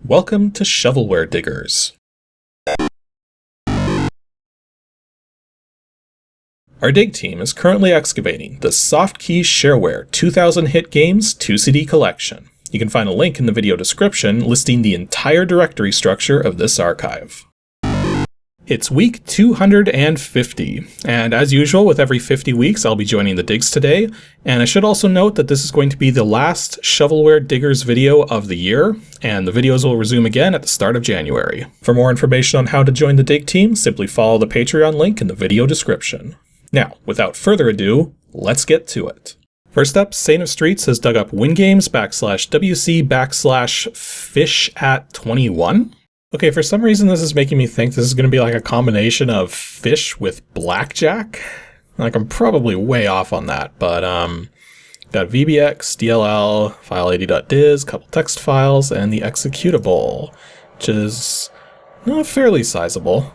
Welcome to Shovelware Diggers. Our dig team is currently excavating the Softkey Shareware 2000 hit games 2CD collection. You can find a link in the video description listing the entire directory structure of this archive. It's week 250, and as usual with every 50 weeks I'll be joining the digs today, and I should also note that this is going to be the last Shovelware Diggers video of the year, and the videos will resume again at the start of January. For more information on how to join the dig team, simply follow the Patreon link in the video description. Now, without further ado, let's get to it. First up, Saint of Streets has dug up WINGAMES /WC/fish@21. Okay, for some reason this is making me think this is going to be like a combination of fish with blackjack. Like, I'm probably way off on that, but got VBX, DLL, file80.diz, couple text files, and the executable, which is fairly sizable.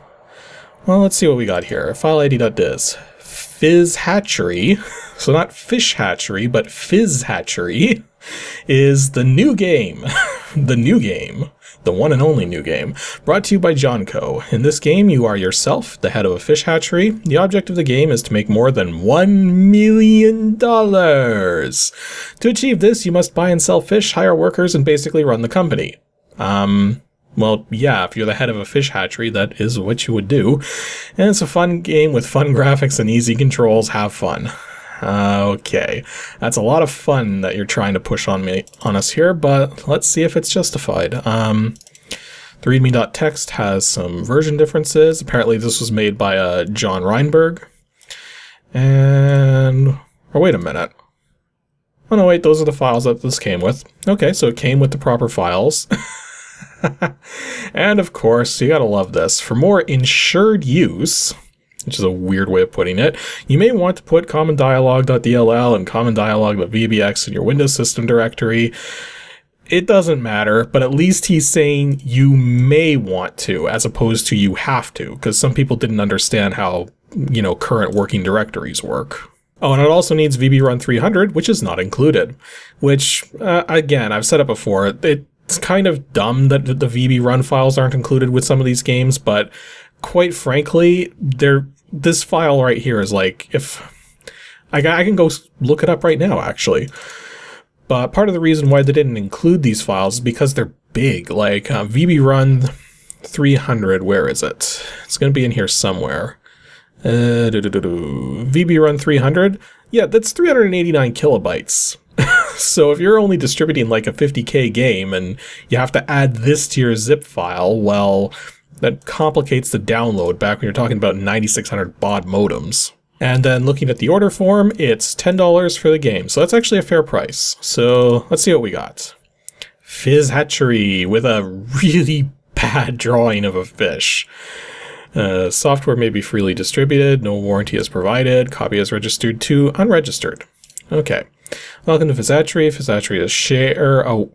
Well, let's see what we got here. File80.diz. Fizz Hatchery, so not Fish Hatchery, but Fizz Hatchery, is the new game. The new game. The one and only new game, brought to you by Jonco. In this game, you are yourself, the head of a fish hatchery. The object of the game is to make more than $1 million. To achieve this, you must buy and sell fish, hire workers, and basically run the company. Well, yeah, if you're the head of a fish hatchery, that is what you would do. And it's a fun game with fun graphics and easy controls. Have fun. Okay, that's a lot of fun that you're trying to push on us here, but let's see if it's justified. The readme.txt has some version differences. Apparently this was made by John Reinberg. And... oh, wait a minute. Oh no, wait, those are the files that this came with. Okay, so it came with the proper files. And of course, you gotta love this. For more insured use, which is a weird way of putting it, you may want to put commondialog.dll and commondialog.vbx in your Windows system directory. It doesn't matter, but at least he's saying you may want to, as opposed to you have to, because some people didn't understand how, current working directories work. Oh, and it also needs VB-Run 300, which is not included, which, again, I've said it before, it's kind of dumb that the VB-Run files aren't included with some of these games, but quite frankly, this file right here is like, if I can go look it up right now, actually. But part of the reason why they didn't include these files is because they're big. Like VB-Run 300, where is it? It's going to be in here somewhere. VB-Run 300, yeah, that's 389 kilobytes. So if you're only distributing like a 50K game and you have to add this to your zip file, well, that complicates the download back when you're talking about 9600 baud modems. And then looking at the order form, it's $10 for the game. So that's actually a fair price. So let's see what we got. Fizz Hatchery with a really bad drawing of a fish. Software may be freely distributed. No warranty is provided. Copy is registered to unregistered. Okay. Welcome to Fizz Hatchery. Fizz Hatchery is Shareware?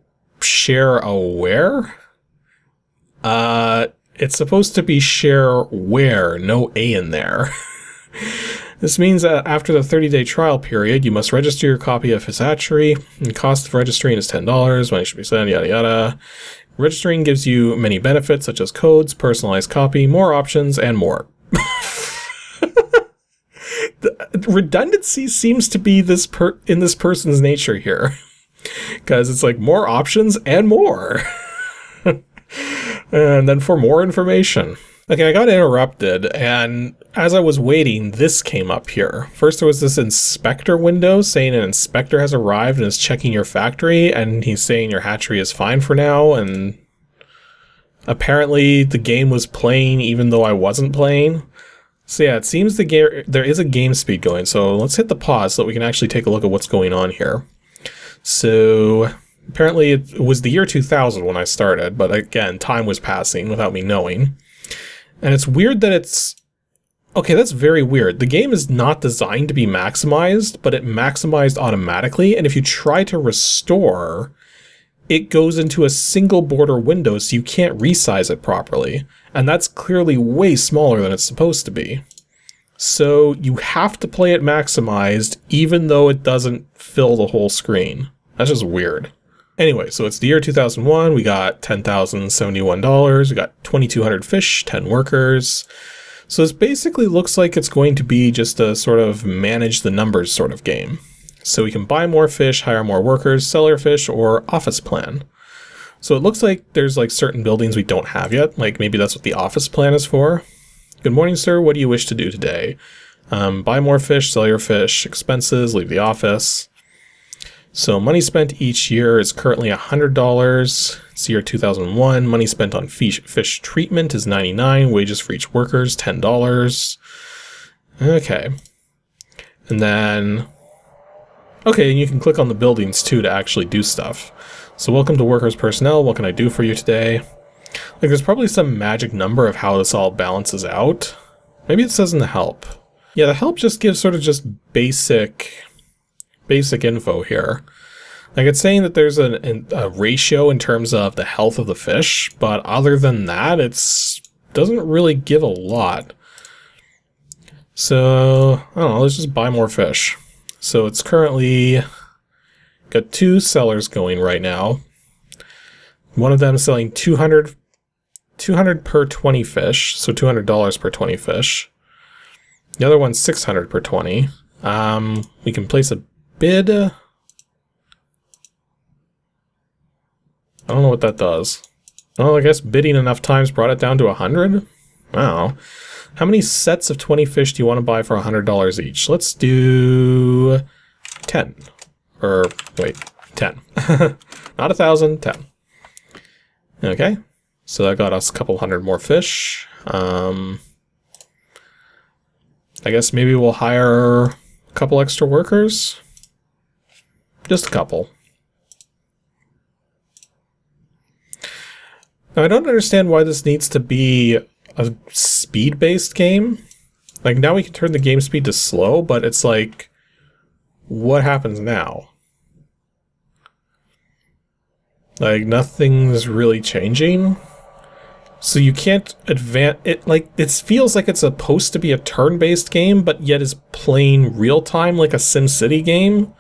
It's supposed to be Shareware, no A in there. This means that after the 30-day trial period, you must register your copy of Fizz Hatchery. The cost of registering is $10, when it should be sent, yada yada. Registering gives you many benefits, such as codes, personalized copy, more options, and more. The redundancy seems to be in this person's nature here. Because it's like more options and more. And then for more information. Okay, I got interrupted, and as I was waiting, this came up here. First there was this inspector window saying an inspector has arrived and is checking your factory, and he's saying your hatchery is fine for now, and apparently the game was playing even though I wasn't playing. So yeah, it seems there is a game speed going, so let's hit the pause so that we can actually take a look at what's going on here. So apparently it was the year 2000 when I started, but again, time was passing without me knowing. And it's weird that it's... okay, that's very weird. The game is not designed to be maximized, but it maximized automatically, and if you try to restore, it goes into a single border window, so you can't resize it properly. And that's clearly way smaller than it's supposed to be. So you have to play it maximized, even though it doesn't fill the whole screen. That's just weird. Anyway, so it's the year 2001. We got $10,071. We got 2,200 fish, 10 workers. So this basically looks like it's going to be just a sort of manage the numbers sort of game. So we can buy more fish, hire more workers, sell our fish, or office plan. So it looks like there's like certain buildings we don't have yet. Like maybe that's what the office plan is for. Good morning, sir. What do you wish to do today? Buy more fish, sell your fish, expenses, leave the office. So money spent each year is currently $100. It's the year 2001. Money spent on fish treatment is $99. Wages for each worker is $10. Okay. And then, okay, and you can click on the buildings too to actually do stuff. So welcome to workers personnel. What can I do for you today? Like there's probably some magic number of how this all balances out. Maybe it says in the help. Yeah, the help just gives sort of just basic info here. Like it's saying that there's a ratio in terms of the health of the fish, but other than that, doesn't really give a lot. So, I don't know, let's just buy more fish. So it's currently got 2 sellers going right now. One of them is selling 200 per 20 fish, so $200 per 20 fish. The other one's 600 per 20. We can place a bid. I don't know what that does. Oh, I guess bidding enough times brought it down to 100? Wow. How many sets of 20 fish do you want to buy for $100 each? Let's do 10. Or, wait, 10. Not 1,000, 10. Okay. So that got us a couple hundred more fish. I guess maybe we'll hire a couple extra workers. Just a couple. Now, I don't understand why this needs to be a speed-based game. Like, now we can turn the game speed to slow, but it's like, what happens now? Like, nothing's really changing. So you can't advance it. Like, it feels like it's supposed to be a turn-based game, but yet is playing real-time like a SimCity game.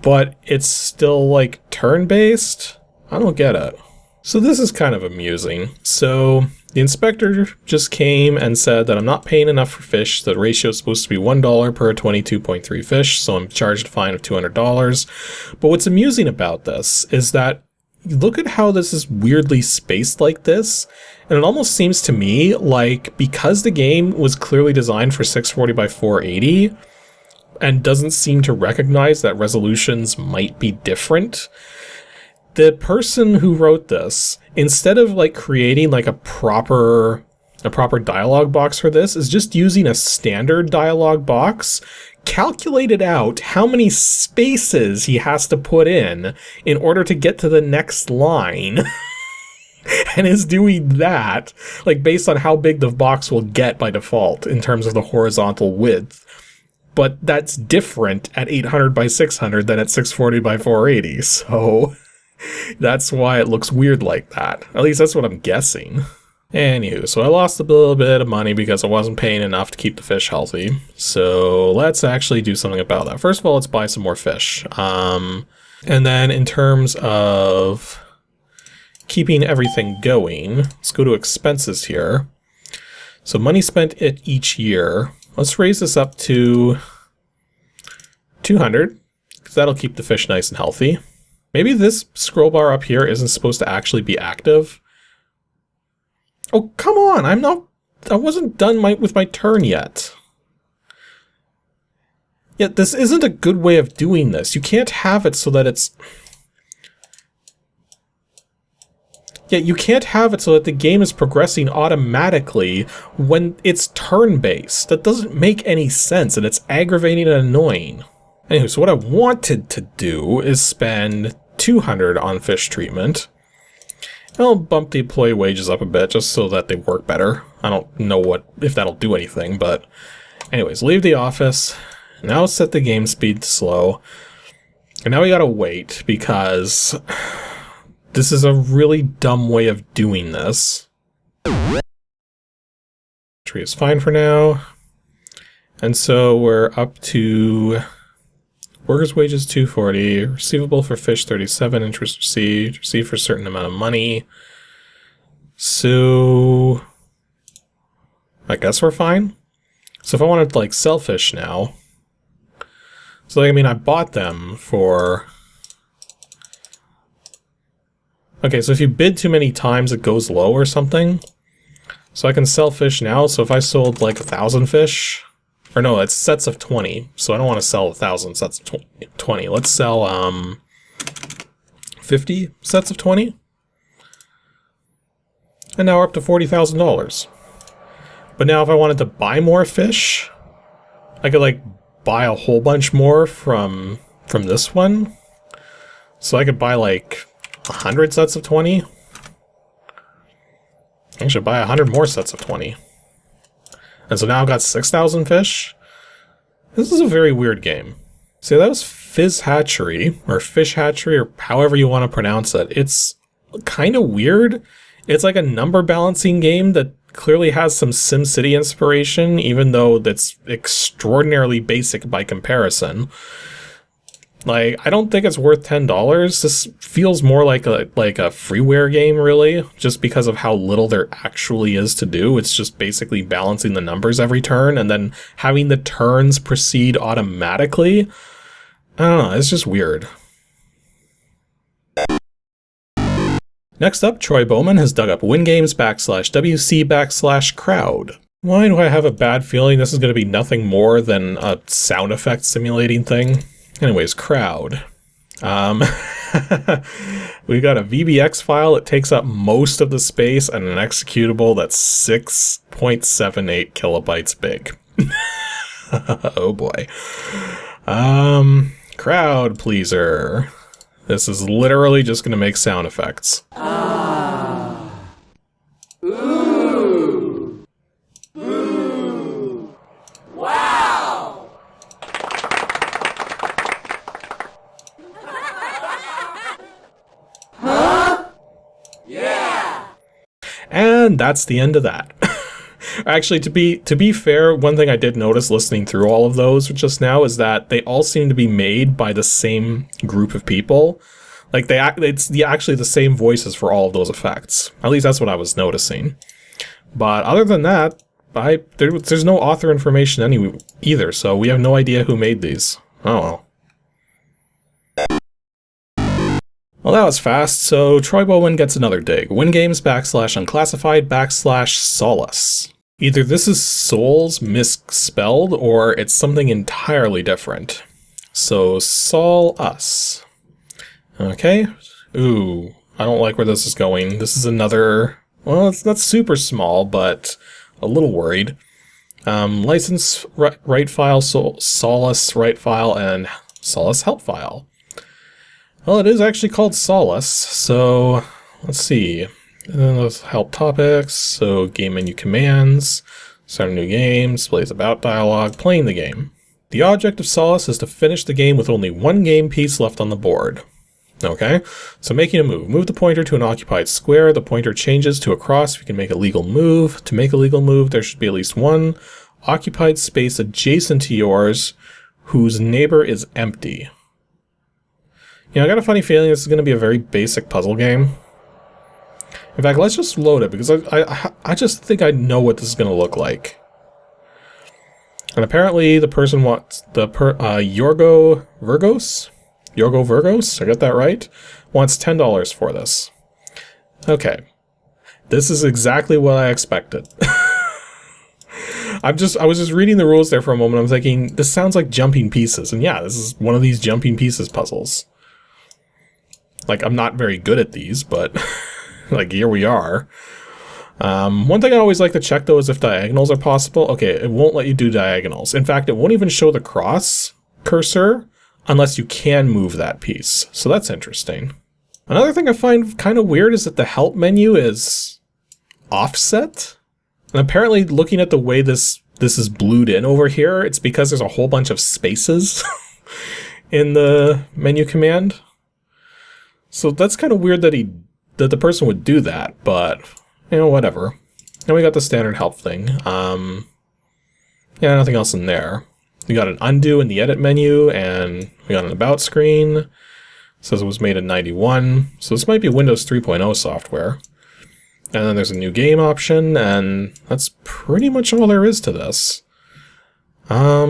But it's still like turn-based? I don't get it. So this is kind of amusing. So the inspector just came and said that I'm not paying enough for fish. The ratio is supposed to be $1 per 22.3 fish, so I'm charged a fine of $200. But what's amusing about this is that look at how this is weirdly spaced like this. And it almost seems to me like because the game was clearly designed for 640 by 480 and doesn't seem to recognize that resolutions might be different, the person who wrote this, instead of like creating like a proper dialogue box for this, is just using a standard dialogue box, calculated out how many spaces he has to put in order to get to the next line. And is doing that like based on how big the box will get by default in terms of the horizontal width. But that's different at 800 by 600 than at 640 by 480. So that's why it looks weird like that. At least that's what I'm guessing. Anywho, so I lost a little bit of money because I wasn't paying enough to keep the fish healthy. So let's actually do something about that. First of all, let's buy some more fish. And then in terms of keeping everything going, let's go to expenses here. So money spent each year. Let's raise this up to 200, because that'll keep the fish nice and healthy. Maybe this scroll bar up here isn't supposed to actually be active. Oh, come on! I wasn't done with my turn yet. Yeah, this isn't a good way of doing this. You can't have it so that it's... Yeah, you can't have it so that the game is progressing automatically when it's turn-based. That doesn't make any sense, and it's aggravating and annoying. Anyway, so what I wanted to do is spend 200 on fish treatment. I'll bump the employee wages up a bit just so that they work better. I don't know if that'll do anything, but anyways, leave the office. Now set the game speed to slow. And now we gotta wait because this is a really dumb way of doing this. Tree is fine for now. And so we're up to Workers' wages 240, receivable for fish 37, interest received for a certain amount of money. So I guess we're fine. So if I wanted to like sell fish now, so like, I mean, I bought them for, okay, so if you bid too many times it goes low or something. So I can sell fish now, so if I sold like 1,000 fish, or no, it's sets of 20, so I don't want to sell 1,000 sets of 20. Let's sell 50 sets of 20. And now we're up to $40,000. But now if I wanted to buy more fish, I could like buy a whole bunch more from this one. So I could buy like 100 sets of 20. I should buy 100 more sets of 20. And so now I've got 6,000 fish. This is a very weird game. See, that was Fizz Hatchery, or Fish Hatchery, or however you want to pronounce it. It's kind of weird. It's like a number balancing game that clearly has some SimCity inspiration, even though that's extraordinarily basic by comparison. Like, I don't think it's worth $10. This feels more like a freeware game, really, just because of how little there actually is to do. It's just basically balancing the numbers every turn and then having the turns proceed automatically. I don't know, it's just weird. Next up, Troy Bowman has dug up WINGAMES /WC/crowd. Why do I have a bad feeling this is going to be nothing more than a sound effect simulating thing? Anyways, crowd. We got a VBX file that takes up most of the space and an executable that's 6.78 kilobytes big. Oh boy. Crowd pleaser. This is literally just going to make sound effects. Ooh. Ooh. Wow. Huh? Yeah. And that's the end of that. Actually, to be fair, one thing I did notice listening through all of those just now is that they all seem to be made by the same group of people. Like it's actually the same voices for all of those effects. At least that's what I was noticing. But other than that, there's no author information either, so we have no idea who made these. Oh well. Well, that was fast, so Troy Bowman gets another dig. WINGAMES /unclassified/SOLUS. Either this is souls misspelled, or it's something entirely different. So, SOLUS. Okay. Ooh, I don't like where this is going. This is another... Well, it's not super small, but a little worried. License write file, SOLUS write file, and SOLUS help file. Well, it is actually called SOLUS, so let's see. And then those help topics, so game menu commands, start a new game, displays about dialogue, playing the game. The object of SOLUS is to finish the game with only one game piece left on the board. Okay, so making a move. Move the pointer to an occupied square. The pointer changes to a cross. We can make a legal move. To make a legal move, there should be at least one occupied space adjacent to yours whose neighbor is empty. You know, I got a funny feeling this is going to be a very basic puzzle game. In fact, let's just load it, because I just think I know what this is going to look like. And apparently the person wants, Yorgo Virgos, I got that right, wants $10 for this. Okay. This is exactly what I expected. I was just reading the rules there for a moment. I'm thinking, this sounds like jumping pieces. And yeah, this is one of these jumping pieces puzzles. Like, I'm not very good at these, but like, here we are. One thing I always like to check, though, is if diagonals are possible. Okay, it won't let you do diagonals. In fact, it won't even show the cross cursor unless you can move that piece. So that's interesting. Another thing I find kind of weird is that the help menu is offset. And apparently, looking at the way this is blued in over here, it's because there's a whole bunch of spaces in the menu command. So that's kind of weird that the person would do that, but you know, whatever. And we got the standard help thing. Yeah, nothing else in there. We got an undo in the edit menu, and we got an about screen. It says it was made in 91, so this might be Windows 3.0 software. And then there's a new game option, and that's pretty much all there is to this. I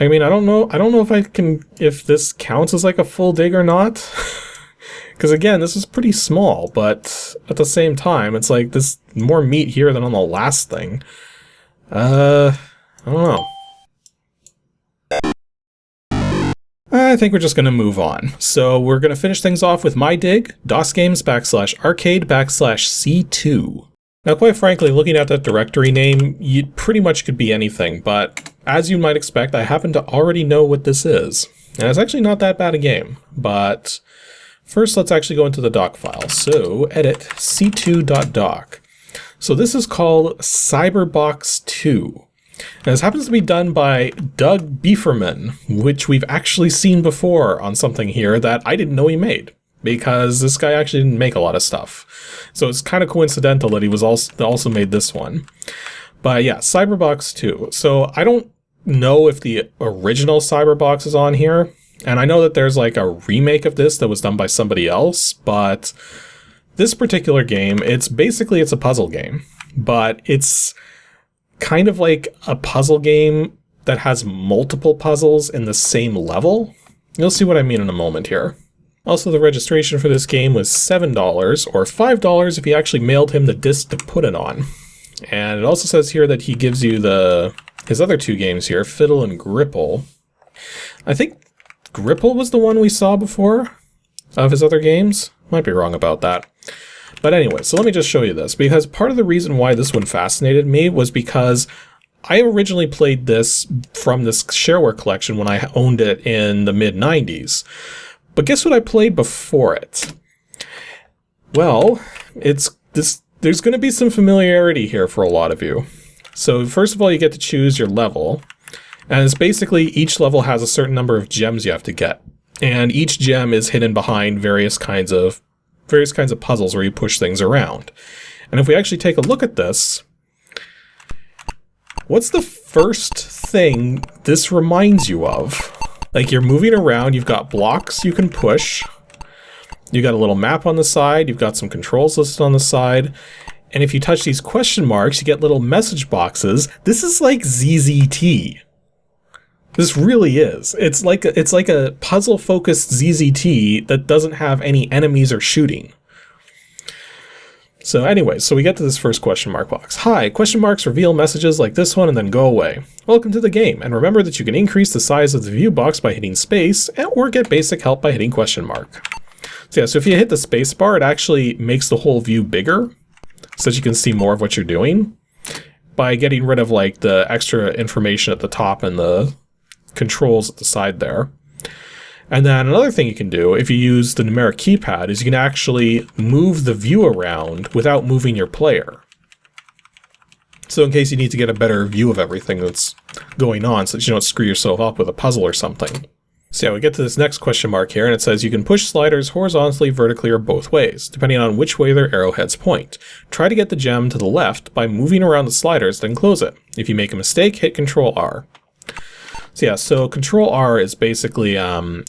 mean, I don't know if this counts as like a full dig or not. Because again, this is pretty small, but at the same time, it's like there's more meat here than on the last thing. I don't know. I think we're just going to move on. So we're going to finish things off with my dig, DOSGAMES /arcade/C2. Now, quite frankly, looking at that directory name, you pretty much could be anything, but as you might expect, I happen to already know what this is. And it's actually not that bad a game, but first let's actually go into the doc file. So edit c2.doc. So this is called Cyberbox 2. And this happens to be done by Doug Bieferman, which we've actually seen before on something here that I didn't know he made, because this guy actually didn't make a lot of stuff. So it's kind of coincidental that he was also made this one. But yeah, Cyberbox 2. So I don't know if the original Cyberbox is on here, and I know that there's like a remake of this that was done by somebody else, but this particular game, it's a puzzle game, but it's kind of like a puzzle game that has multiple puzzles in the same level. You'll see what I mean in a moment here. Also, the registration for this game was $7 or $5 if you actually mailed him the disc to put it on. And it also says here that he gives you his other two games here, Fiddle and Gripple. I think Gripple was the one we saw before of his other games. Might be wrong about that. But anyway, so let me just show you this, because part of the reason why this one fascinated me was because I originally played this from this Shareware collection when I owned it in the mid-90s. But guess what I played before it? Well, there's going to be some familiarity here for a lot of you. So first of all, you get to choose your level, and it's basically each level has a certain number of gems you have to get. And each gem is hidden behind various kinds of puzzles where you push things around. And if we actually take a look at this, what's the first thing this reminds you of? Like, you're moving around, you've got blocks you can push, you've got a little map on the side, you've got some controls listed on the side, and if you touch these question marks, you get little message boxes. This is like ZZT. This really is. It's like a puzzle-focused ZZT that doesn't have any enemies or shooting. So anyway, so we get to this first question mark box. Hi, question marks reveal messages like this one and then go away. Welcome to the game, and remember that you can increase the size of the view box by hitting space, or get basic help by hitting question mark. So yeah, so if you hit the space bar, it actually makes the whole view bigger, so that you can see more of what you're doing, by getting rid of like the extra information at the top and the controls at the side there. And then another thing you can do if you use the numeric keypad is you can actually move the view around without moving your player. So in case you need to get a better view of everything that's going on so that you don't screw yourself up with a puzzle or something. So yeah, we get to this next question mark here, and it says you can push sliders horizontally, vertically, or both ways, depending on which way their arrowheads point. Try to get the gem to the left by moving around the sliders, then close it. If you make a mistake, hit Control R. So yeah, so Control R is basically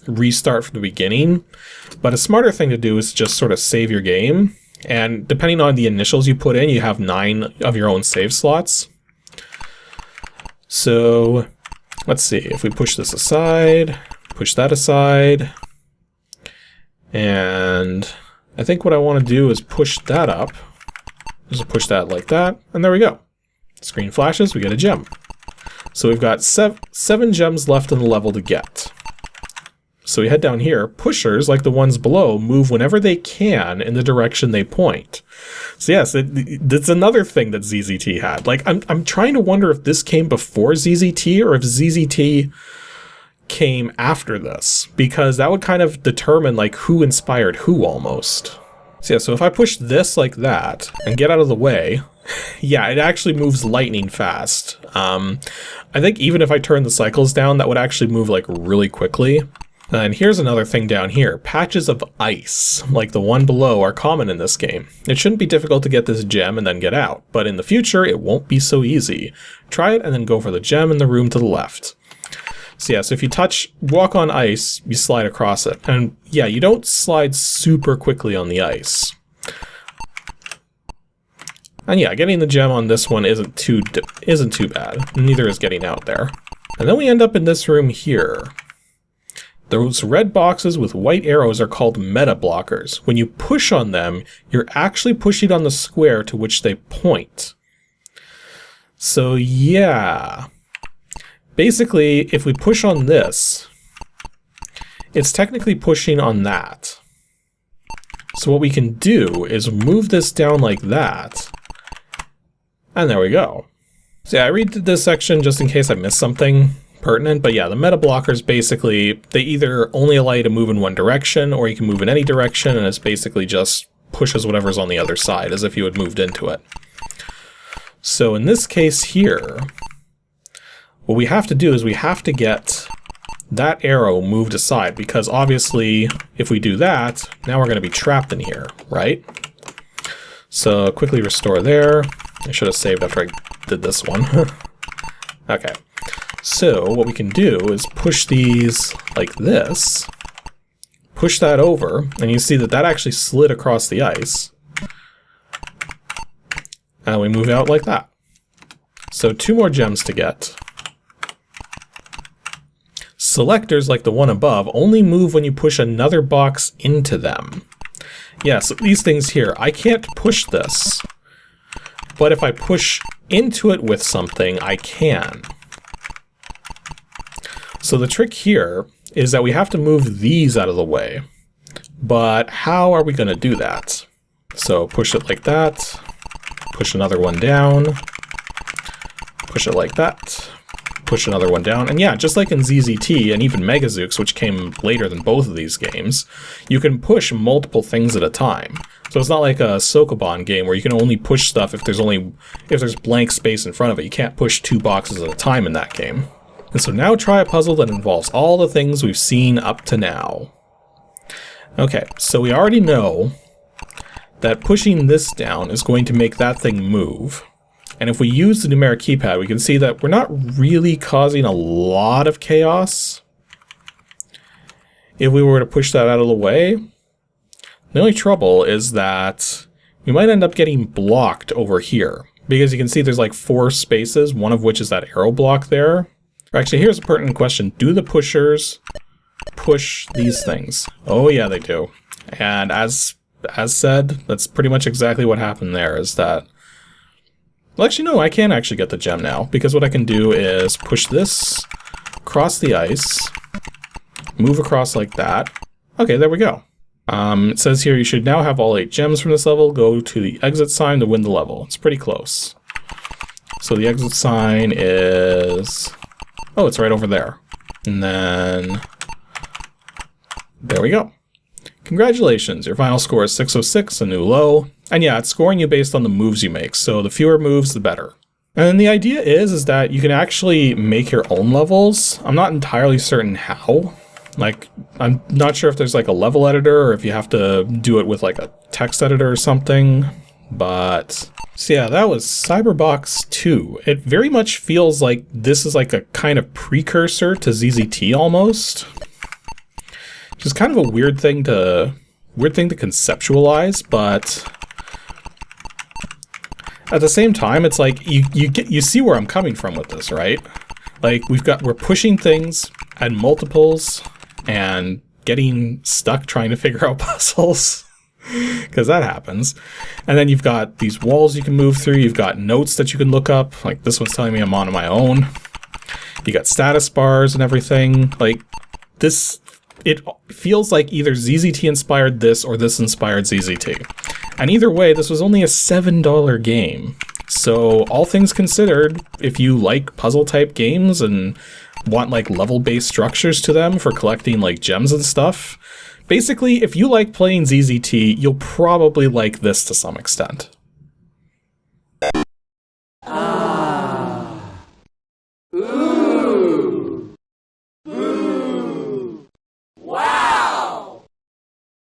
restart from the beginning, but a smarter thing to do is just sort of save your game, and depending on the initials you put in, you have 9 of your own save slots. So let's see, if we push this aside, push that aside, and I think what I want to do is push that up. Just push that like that, and there we go. Screen flashes, we get a gem. So we've got 7 gems left in the level to get. So we head down here. Pushers, like the ones below, move whenever they can in the direction they point. So yes, that's another thing that ZZT had. Like, I'm trying to wonder if this came before ZZT or if ZZT came after this, because that would kind of determine like who inspired who almost. So yeah, so if I push this like that and get out of the way, yeah, it actually moves lightning fast. I think even if I turn the cycles down, that would actually move like really quickly. And here's another thing down here. Patches of ice, like the one below, are common in this game. It shouldn't be difficult to get this gem and then get out, but in the future it won't be so easy. Try it and then go for the gem in the room to the left. So yeah, so if you walk on ice, you slide across it. And yeah, you don't slide super quickly on the ice. And yeah, getting the gem on this one isn't too bad. Neither is getting out there. And then we end up in this room here. Those red boxes with white arrows are called meta blockers. When you push on them, you're actually pushing on the square to which they point. So yeah. Basically, if we push on this, it's technically pushing on that. So what we can do is move this down like that. And there we go. So yeah, I redid this section just in case I missed something pertinent, but yeah, the meta blockers basically, they either only allow you to move in one direction, or you can move in any direction, and it's basically just pushes whatever's on the other side, as if you had moved into it. So in this case here, what we have to do is we have to get that arrow moved aside, because obviously, if we do that, now we're going to be trapped in here, right? So quickly restore there. I should have saved after I did this one. Okay. So what we can do is push these like this, push that over, and you see that that actually slid across the ice. And we move out like that. So 2 more gems to get. Selectors, like the one above, only move when you push another box into them. Yeah, so these things here, I can't push this, but if I push into it with something, I can. So the trick here is that we have to move these out of the way. But how are we going to do that? So push it like that, push another one down, push it like that, push another one down. And yeah, just like in ZZT and even Megazooks, which came later than both of these games, you can push multiple things at a time. So it's not like a Sokoban game where you can only push stuff if there's blank space in front of it. You can't push 2 boxes at a time in that game. And so now try a puzzle that involves all the things we've seen up to now. Okay, so we already know that pushing this down is going to make that thing move. And if we use the numeric keypad, we can see that we're not really causing a lot of chaos. If we were to push that out of the way, the only trouble is that we might end up getting blocked over here. Because you can see there's like 4 spaces, one of which is that arrow block there. Actually, here's a pertinent question. Do the pushers push these things? Oh yeah, they do. And as said, that's pretty much exactly what happened there, is that... Well, actually, no, I can actually get the gem now, because what I can do is push this across the ice, move across like that. Okay, there we go. It says here you should now have all 8 gems from this level. Go to the exit sign to win the level. It's pretty close. So the exit sign is... Oh, it's right over there. And then... There we go. Congratulations, your final score is 606, a new low. And yeah, it's scoring you based on the moves you make, so the fewer moves, the better. And the idea is that you can actually make your own levels. I'm not entirely certain how. Like, I'm not sure if there's like a level editor or if you have to do it with like a text editor or something, but... So yeah, that was Cyberbox 2. It very much feels like this is like a kind of precursor to ZZT almost. Which is kind of a weird thing to conceptualize, but at the same time, it's like you see where I'm coming from with this, right? Like we're pushing things at multiples and getting stuck trying to figure out puzzles. Because that happens. And then you've got these walls you can move through. You've got notes that you can look up. Like this one's telling me I'm on my own. You got status bars and everything. Like this, it feels like either ZZT inspired this or this inspired ZZT. And either way, this was only a $7 game. So all things considered, if you like puzzle type games and want like level-based structures to them for collecting like gems and stuff, basically, if you like playing ZZT, you'll probably like this to some extent.